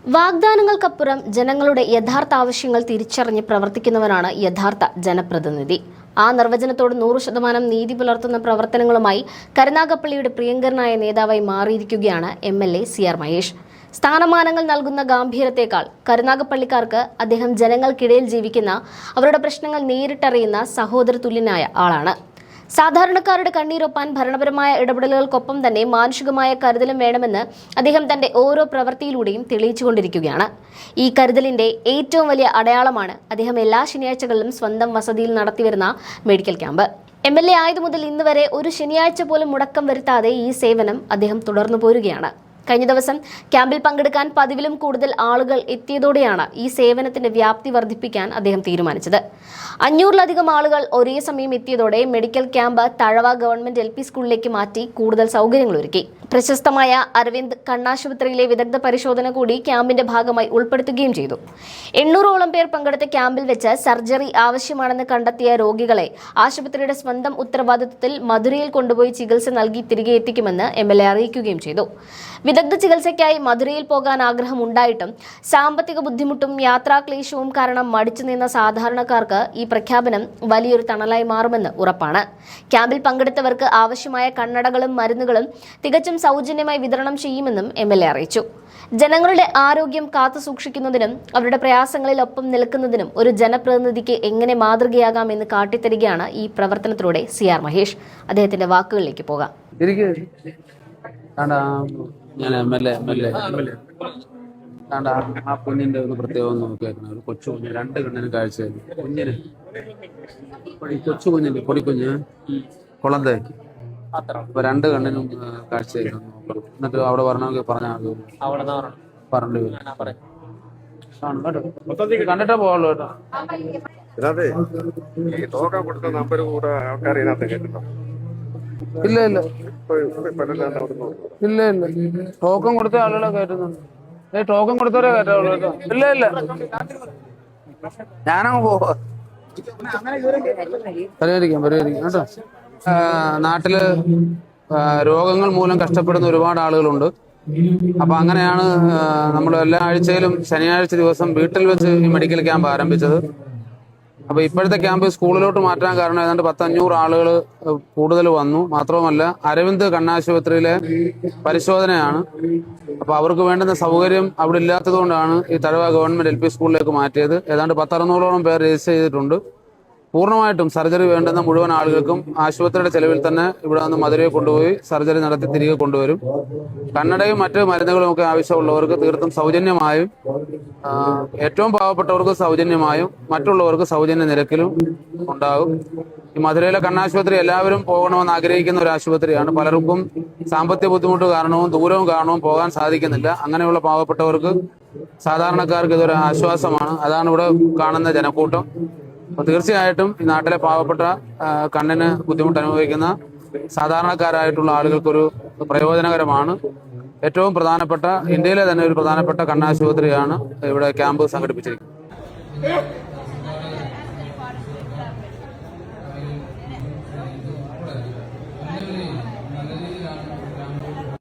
വാഗ്ദാനങ്ങൾക്കപ്പുറം ജനങ്ങളുടെ യഥാർത്ഥ ആവശ്യങ്ങൾ തിരിച്ചറിഞ്ഞ് പ്രവർത്തിക്കുന്നവനാണ് യഥാർത്ഥ ജനപ്രതിനിധി. ആ നിർവചനത്തോട് 100% നീതി പുലർത്തുന്ന പ്രവർത്തനങ്ങളുമായി കരുനാഗപ്പള്ളിയുടെ പ്രിയങ്കരനായ നേതാവായി മാറിയിരിക്കുകയാണ് MLA CR മഹേഷ്. സ്ഥാനമാനങ്ങൾ നൽകുന്ന ഗാംഭീര്യത്തെക്കാൾ കരുനാഗപ്പള്ളിക്കാർക്ക് അദ്ദേഹം ജനങ്ങൾക്കിടയിൽ ജീവിക്കുന്ന, അവരുടെ പ്രശ്നങ്ങൾ നേരിട്ടറിയുന്ന സഹോദര തുല്യനായ ആളാണ്. സാധാരണക്കാരുടെ കണ്ണീരൊപ്പാൻ ഭരണപരമായ ഇടപെടലുകൾക്കൊപ്പം തന്നെ മാനുഷികമായ കരുതലും വേണമെന്ന് അദ്ദേഹം തന്റെ ഓരോ പ്രവൃത്തിയിലൂടെയും തെളിയിച്ചുകൊണ്ടിരിക്കുകയാണ്. ഈ കരുതലിന്റെ ഏറ്റവും വലിയ അടയാളമാണ് അദ്ദേഹം എല്ലാ ശനിയാഴ്ചകളിലും സ്വന്തം വസതിയിൽ നടത്തിവരുന്ന മെഡിക്കൽ ക്യാമ്പ്. MLA ആയതു മുതൽ ഇന്ന് വരെ ഒരു ശനിയാഴ്ച പോലും മുടക്കം വരുത്താതെ ഈ സേവനം അദ്ദേഹം തുടർന്നു പോരുകയാണ്. കഴിഞ്ഞ ദിവസം ക്യാമ്പിൽ പങ്കെടുക്കാൻ പതിവിലും കൂടുതൽ ആളുകൾ എത്തിയതോടെയാണ് ഈ സേവനത്തിന്റെ വ്യാപ്തി വർദ്ധിപ്പിക്കാൻ അദ്ദേഹം തീരുമാനിച്ചത്. 500-ലധികം ആളുകൾ ഒരേ സമയം എത്തിയതോടെ medical camp Thazhava government LP സ്കൂളിലേക്ക് മാറ്റി കൂടുതൽ സൗകര്യങ്ങൾ ഒരുക്കി. പ്രശസ്തമായ അരവിന്ദ് കണ്ണാശുപത്രിയിലെ വിദഗ്ധ പരിശോധന കൂടി ക്യാമ്പിന്റെ ഭാഗമായി ഉൾപ്പെടുത്തുകയും ചെയ്തു. 800ഓളം പേർ പങ്കെടുത്ത ക്യാമ്പിൽ വെച്ച് സർജറി ആവശ്യമാണെന്ന് കണ്ടെത്തിയ രോഗികളെ ആശുപത്രിയുടെ സ്വന്തം ഉത്തരവാദിത്വത്തിൽ മധുരയിൽ കൊണ്ടുപോയി ചികിത്സ നൽകി തിരികെ എത്തിക്കുമെന്ന് MLA അറിയിക്കുകയും ചെയ്തു. വിദഗ്ധ ചികിത്സയ്ക്കായി മധുരയിൽ പോകാൻ ആഗ്രഹമുണ്ടായിട്ടും സാമ്പത്തിക ബുദ്ധിമുട്ടും യാത്രാക്ലേശവും കാരണം മടിച്ചു നിന്ന സാധാരണക്കാർക്ക് ഈ പ്രഖ്യാപനം വലിയൊരു തണലായി മാറുമെന്ന് ഉറപ്പാണ്. ക്യാമ്പിൽ പങ്കെടുത്തവർക്ക് ആവശ്യമായ കണ്ണടകളും മരുന്നുകളും തികച്ചും സൗജന്യമായി വിതരണം ചെയ്യുമെന്നും MLA അറിയിച്ചു. ജനങ്ങളുടെ ആരോഗ്യം കാത്തുസൂക്ഷിക്കുന്നതിനും അവരുടെ പ്രയാസങ്ങളിൽ ഒപ്പം നിൽക്കുന്നതിനും ഒരു ജനപ്രതിനിധിക്ക് എങ്ങനെ മാതൃകയാകാമെന്ന് കാട്ടിത്തരികയാണ് ഈ പ്രവർത്തനത്തിലൂടെ CR മഹേഷ്. അദ്ദേഹത്തിന്റെ വാക്കുകളിലേക്ക് പോകാം. ഞാൻ MLA ആ കുഞ്ഞിന്റെ ഒരു പ്രത്യേകം നോക്കിയേക്കണം. ഒരു കൊച്ചു കുഞ്ഞ്, 2 കണ്ണിന് കാഴ്ചയായിരുന്നു. കുഞ്ഞിന് കൊച്ചു കുഞ്ഞിന്റെ പൊടിക്കുഞ്ഞ് കുളന്തേ, അപ്പൊ 2 കണ്ണിനും കാഴ്ചയായിരുന്നു. നോക്കണം. എന്നിട്ട് അവിടെ വരണമെങ്കിൽ പറഞ്ഞാൽ പറഞ്ഞു കേട്ടോ, കണ്ടിട്ടേ പോവുള്ളൂ കേട്ടോ. ഇല്ല ഇല്ല ഇല്ല ഇല്ല ടോക്കൺ കൊടുത്ത ആളുകളെ കയറ്റുന്നുണ്ട്. ടോക്കൺ കൊടുത്തവരെ കയറ്റാവുള്ളൂ കേട്ടോ. ഇല്ല ഇല്ല ഞാനങ്ങ് പോവാ. പരിഹരിക്കാം കേട്ടോ. നാട്ടില് രോഗങ്ങൾ മൂലം കഷ്ടപ്പെടുന്ന ഒരുപാട് ആളുകളുണ്ട്. അപ്പൊ അങ്ങനെയാണ് നമ്മൾ എല്ലാ ആഴ്ചയിലും ശനിയാഴ്ച ദിവസം വീട്ടിൽ വെച്ച് ഈ മെഡിക്കൽ ക്യാമ്പ് ആരംഭിച്ചത്. അപ്പൊ ഇപ്പോഴത്തെ ക്യാമ്പ് സ്കൂളിലോട്ട് മാറ്റാൻ കാരണം ഏതാണ്ട് 500 ആളുകൾ കൂടുതൽ വന്നു. മാത്രവുമല്ല അരവിന്ദ് കണ്ണാശുപത്രിയിലെ പരിശോധനയാണ്. അപ്പൊ അവർക്ക് വേണ്ടുന്ന സൗകര്യം അവിടെ ഇല്ലാത്തത് കൊണ്ടാണ് ഈ തഴവ ഗവൺമെന്റ് LP സ്കൂളിലേക്ക് മാറ്റിയത്. ഏതാണ്ട് 10-600ഓളം പേർ രജിസ്റ്റർ ചെയ്തിട്ടുണ്ട്. പൂർണ്ണമായിട്ടും സർജറി വേണ്ടുന്ന മുഴുവൻ ആളുകൾക്കും ആശുപത്രിയുടെ ചെലവിൽ തന്നെ ഇവിടെ നിന്ന് മധുരയിൽ കൊണ്ടുപോയി സർജറി നടത്തി തിരികെ കൊണ്ടുവരും. കണ്ണടയും മറ്റ് മരുന്നുകളും ഒക്കെ ആവശ്യമുള്ളവർക്ക് തീർത്തും സൗജന്യമായും, ഏറ്റവും പാവപ്പെട്ടവർക്ക് സൗജന്യമായും, മറ്റുള്ളവർക്ക് സൗജന്യ നിരക്കിലും ഉണ്ടാകും. ഈ മധുരയിലെ കണ്ണാശുപത്രി എല്ലാവരും പോകണമെന്ന് ആഗ്രഹിക്കുന്ന ഒരു ആശുപത്രിയാണ്. പലർക്കും സാമ്പത്തിക ബുദ്ധിമുട്ട് കാരണവും ദൂരവും കാരണവും പോകാൻ സാധിക്കുന്നില്ല. അങ്ങനെയുള്ള പാവപ്പെട്ടവർക്ക്, സാധാരണക്കാർക്ക് ഇതൊരു ആശ്വാസമാണ്. അതാണ് ഇവിടെ കാണുന്ന ജനക്കൂട്ടം. അപ്പൊ തീർച്ചയായിട്ടും ഈ നാട്ടിലെ പാവപ്പെട്ട, കണ്ണിന് ബുദ്ധിമുട്ട് അനുഭവിക്കുന്ന സാധാരണക്കാരായിട്ടുള്ള ആളുകൾക്കൊരു പ്രയോജനകരമാണ്. ഏറ്റവും പ്രധാനപ്പെട്ട, ഇന്ത്യയിലെ തന്നെ ഒരു പ്രധാനപ്പെട്ട കണ്ണാശുപത്രിയാണ് ഇവിടെ ക്യാമ്പ് സംഘടിപ്പിച്ചിരിക്കുന്നത്.